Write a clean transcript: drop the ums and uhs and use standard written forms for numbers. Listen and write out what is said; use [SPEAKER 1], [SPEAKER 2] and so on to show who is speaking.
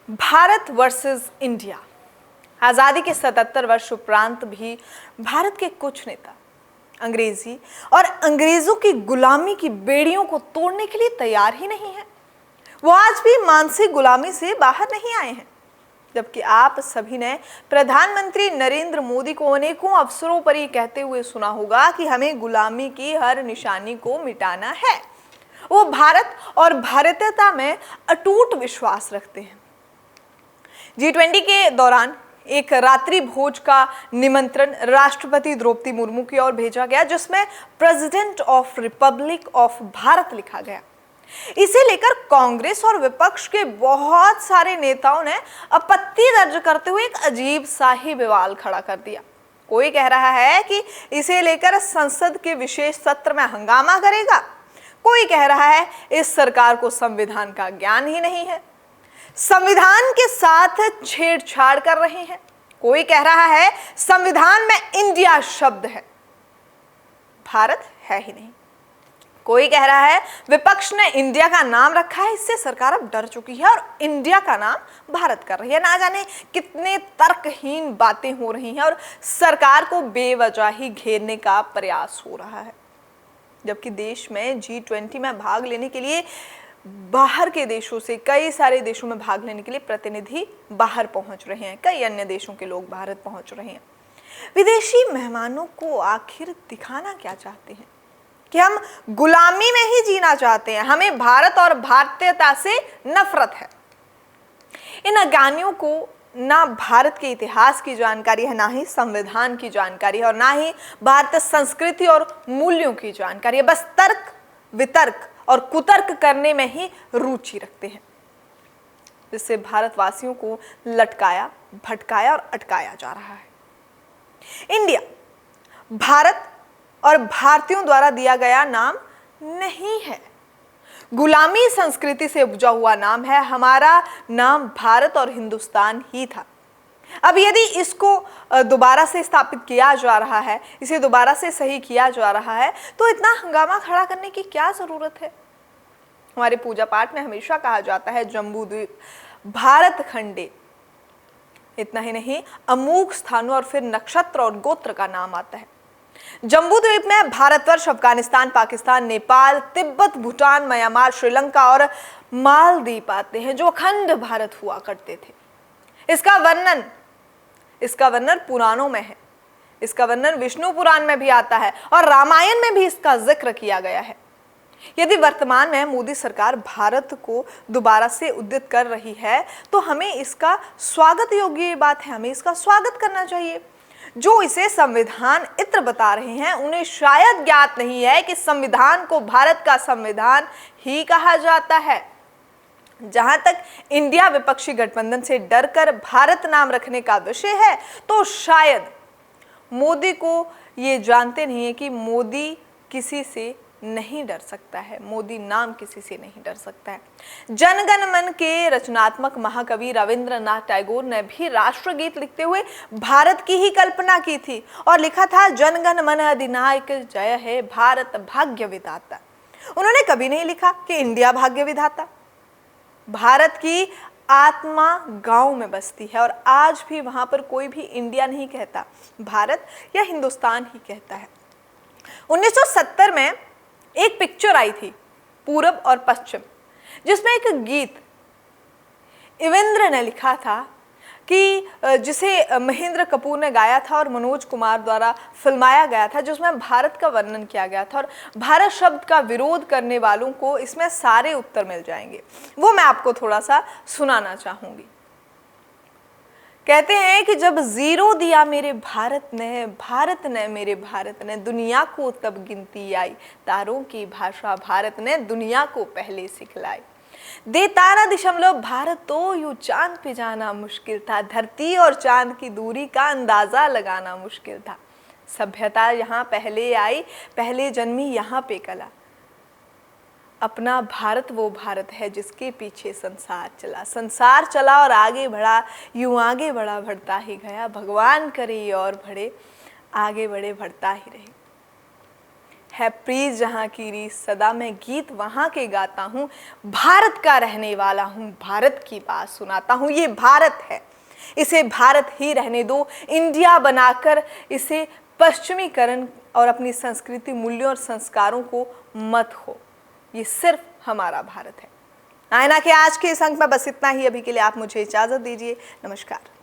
[SPEAKER 1] Bharat versus India. आज़ादी के 77 वर्ष उपरांत भी भारत के कुछ नेता अंग्रेजी और अंग्रेजों की गुलामी की बेड़ियों को तोड़ने के लिए तैयार ही नहीं है। वो आज भी मानसिक गुलामी से बाहर नहीं आए हैं। जबकि आप सभी ने प्रधानमंत्री नरेंद्र मोदी को अनेकों अवसरों पर ये कहते हुए सुना होगा कि हमें गुलामी की हर निशानी को मिटाना है। वो भारत और भारतीयता में अटूट विश्वास रखते हैं। G20 के दौरान एक रात्रि भोज का निमंत्रण राष्ट्रपति द्रौपदी मुर्मू की ओर भेजा गया, जिसमें president of Republic of Bharat लिखा गया। इसे लेकर कांग्रेस और विपक्ष के बहुत सारे नेताओं ने आपत्ति दर्ज करते हुए एक अजीब सा ही विवाद खड़ा कर दिया। कोई कह रहा है कि इसे लेकर संसद के विशेष सत्र में हंगामा करेगा, कोई कह रहा है इस सरकार को संविधान का ज्ञान ही नहीं है, संविधान के साथ छेड़छाड़ कर रहे हैं। कोई कह रहा है संविधान में इंडिया शब्द है, भारत है ही नहीं। कोई कह रहा है विपक्ष ने इंडिया का नाम रखा है, इससे सरकार अब डर चुकी है और इंडिया का नाम भारत कर रही है। ना जाने कितने तर्कहीन बातें हो रही हैं और सरकार को बेवजह ही घेरने का प्रयास हो रहा है। जबकि देश में G20 में भाग लेने के लिए बाहर के देशों से, कई सारे देशों में भाग लेने के लिए प्रतिनिधि बाहर पहुंच रहे हैं, कई अन्य देशों के लोग भारत पहुंच रहे हैं। विदेशी मेहमानों को आखिर दिखाना क्या चाहते हैं कि हम गुलामी में ही जीना चाहते हैं, हमें भारत और भारतीयता से नफरत है। इन अज्ञानियों को ना भारत के इतिहास की जानकारी है, ना ही संविधान की जानकारी है और ना ही भारतीय संस्कृति और मूल्यों की जानकारी है। बस तर्क वितर्क और कुतर्क करने में ही रुचि रखते हैं, जिससे भारतवासियों को लटकाया, भटकाया और अटकाया जा रहा है। इंडिया भारत और भारतीयों द्वारा दिया गया नाम नहीं है, गुलामी संस्कृति से उपजा हुआ नाम है। हमारा नाम भारत और हिंदुस्तान ही था। अब यदि इसको दोबारा से स्थापित किया जा रहा है, इसे दोबारा से सही किया जा रहा है, तो इतना हंगामा खड़ा करने की क्या जरूरत है। हमारे पूजा पाठ में हमेशा कहा जाता है जम्बू द्वीप भारत खंडे। इतना ही नहीं, अमूक स्थानों और फिर नक्षत्र और गोत्र का नाम आता है। जम्बू द्वीप में भारतवर्ष, अफगानिस्तान, पाकिस्तान, नेपाल, तिब्बत, भूटान, म्यांमार, श्रीलंका और मालदीव आते हैं, जो अखंड भारत हुआ करते थे। इसका वर्णन पुराणों में है, इसका वर्णन विष्णु पुराण में भी आता है और रामायण में भी इसका जिक्र किया गया है। यदि वर्तमान में मोदी सरकार भारत को दोबारा से उद्यत कर रही है, तो हमें इसका स्वागत योग्य बात है, हमें इसका स्वागत करना चाहिए। जो इसे संविधान इत्र बता रहे हैं, उन्हें शायद ज्ञात नहीं है कि संविधान को भारत का संविधान ही कहा जाता है। जहां तक इंडिया विपक्षी गठबंधन से डरकर भारत नाम रखने का विषय है, तो शायद मोदी को ये जानते नहीं है कि मोदी किसी से नहीं डर सकता है, मोदी नाम किसी से नहीं डर सकता है। जनगण मन के रचनात्मक महाकवि रविंद्रनाथ टैगोर ने भी राष्ट्रगीत लिखते हुए भारत की ही कल्पना की थी और लिखा था, जनगण मन अधिनायक जय है भारत भाग्य विधाता। उन्होंने कभी नहीं लिखा कि इंडिया भाग्य विधाता। भारत की आत्मा गांव में बसती है और आज भी वहां पर कोई भी इंडिया नहीं कहता, भारत या हिंदुस्तान ही कहता है। 1970 में एक पिक्चर आई थी, पूरब और पश्चिम, जिसमें एक गीत इवेंद्र ने लिखा था कि जिसे महेंद्र कपूर ने गाया था और मनोज कुमार द्वारा फिल्माया गया था, जिसमें भारत का वर्णन किया गया था और भारत शब्द का विरोध करने वालों को इसमें सारे उत्तर मिल जाएंगे। वो मैं आपको थोड़ा सा सुनाना चाहूंगी। कहते हैं कि जब जीरो दिया मेरे भारत ने मेरे भारत ने, दुनिया को तब गिनती आई, तारों की भाषा भारत ने दुनिया को पहले सिखलाई। दे तारा दशमलव भारत तो यूं चांद पे जाना मुश्किल था, धरती और चांद की दूरी का अंदाजा लगाना मुश्किल था। सभ्यता यहाँ पहले आई, पहले जन्मी यहाँ पे कला। अपना भारत वो भारत है जिसके पीछे संसार चला और आगे बढ़ा, यूं आगे बढ़ा बढ़ता ही गया, भगवान करे और बढ़े, आगे बढ़े बढ़ता ही रहे। है प्रीत जहाँ की रीत सदा, मैं गीत वहाँ के गाता हूँ, भारत का रहने वाला हूँ, भारत की बात सुनाता हूँ। ये भारत है, इसे भारत ही रहने दो, इंडिया बनाकर इसे पश्चिमीकरण और अपनी संस्कृति, मूल्यों और संस्कारों को मत हो। ये सिर्फ हमारा भारत है। आईना के आज के इस अंक में बस इतना ही। अभी के लिए आप मुझे इजाजत दीजिए। नमस्कार।